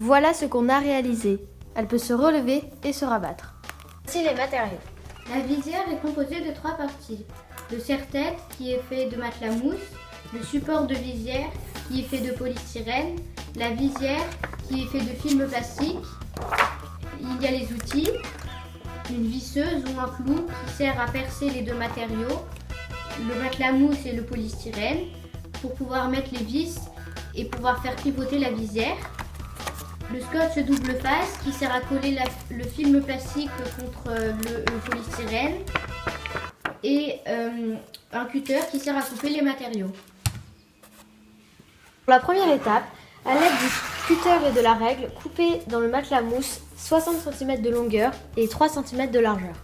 Voilà ce qu'on a réalisé. Elle peut se relever et se rabattre. Voici les matériaux. La visière est composée de 3 parties. Le serre-tête qui est fait de matelas mousse, le support de visière qui est fait de polystyrène, la visière qui est fait de film plastique. Il y a les outils, une visseuse ou un clou qui sert à percer les 2 matériaux, le matelas mousse et le polystyrène pour pouvoir mettre les vis et pouvoir faire pivoter la visière. Le scotch double face qui sert à coller le film plastique contre le polystyrène et un cutter qui sert à couper les matériaux. Pour la première étape, à l'aide du cutter et de la règle, coupez dans le matelas mousse 60 cm de longueur et 3 cm de largeur.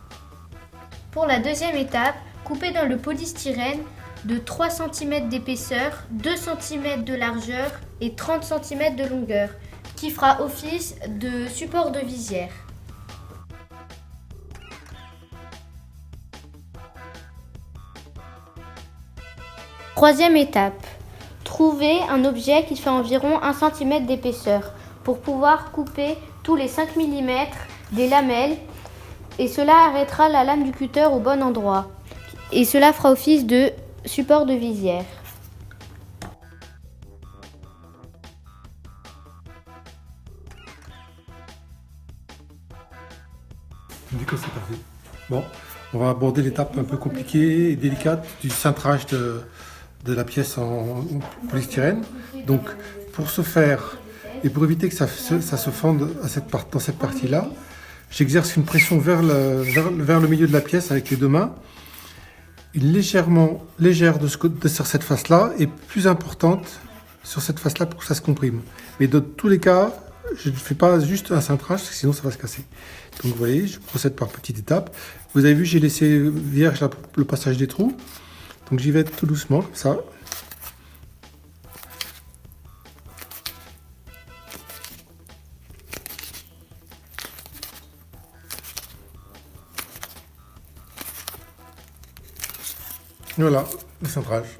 Pour la deuxième étape, coupez dans le polystyrène de 3 cm d'épaisseur, 2 cm de largeur et 30 cm de longueur, qui fera office de support de visière. Troisième étape, trouvez un objet qui fait environ 1 cm d'épaisseur pour pouvoir couper tous les 5 mm des lamelles et cela arrêtera la lame du cutter au bon endroit et cela fera office de support de visière. Du coup, c'est parti. Bon, on va aborder l'étape un peu compliquée et délicate du cintrage de la pièce en polystyrène. Donc, pour ce faire et pour éviter que ça se fende dans cette partie-là, j'exerce une pression vers le milieu de la pièce avec les 2 mains. Une légère sur cette face-là et plus importante sur cette face-là pour que ça se comprime. Mais dans tous les cas, je ne fais pas juste un cintrage, sinon ça va se casser. Donc vous voyez, je procède par petites étapes. Vous avez vu, j'ai laissé vierge le passage des trous. Donc j'y vais tout doucement, comme ça. Voilà, le cintrage.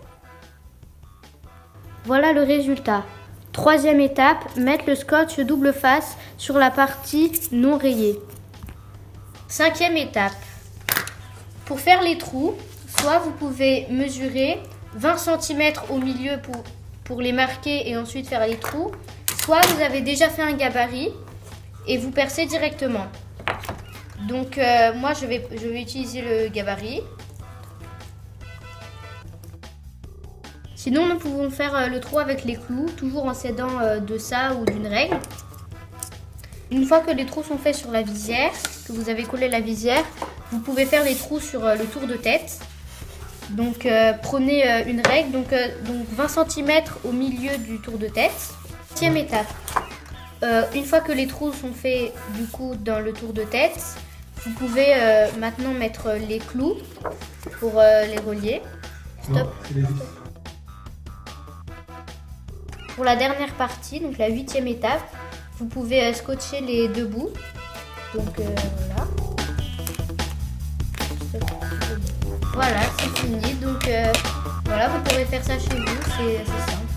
Voilà le résultat. Troisième étape, mettre le scotch double face sur la partie non rayée. Cinquième étape, pour faire les trous, soit vous pouvez mesurer 20 cm au milieu pour les marquer et ensuite faire les trous, soit vous avez déjà fait un gabarit et vous percez directement. Donc moi je vais utiliser le gabarit. Sinon, nous pouvons faire le trou avec les clous, toujours en s'aidant de ça ou d'une règle. Une fois que les trous sont faits sur la visière, que vous avez collé la visière, vous pouvez faire les trous sur le tour de tête. Donc prenez une règle, donc 20 cm au milieu du tour de tête. 10e étape, une fois que les trous sont faits du coup dans le tour de tête, vous pouvez maintenant mettre les clous pour les relier. Stop. Pour la dernière partie, donc la 8e étape, vous pouvez scotcher les 2 bouts. Donc voilà. Voilà, c'est fini. Donc voilà, vous pourrez faire ça chez vous, c'est simple.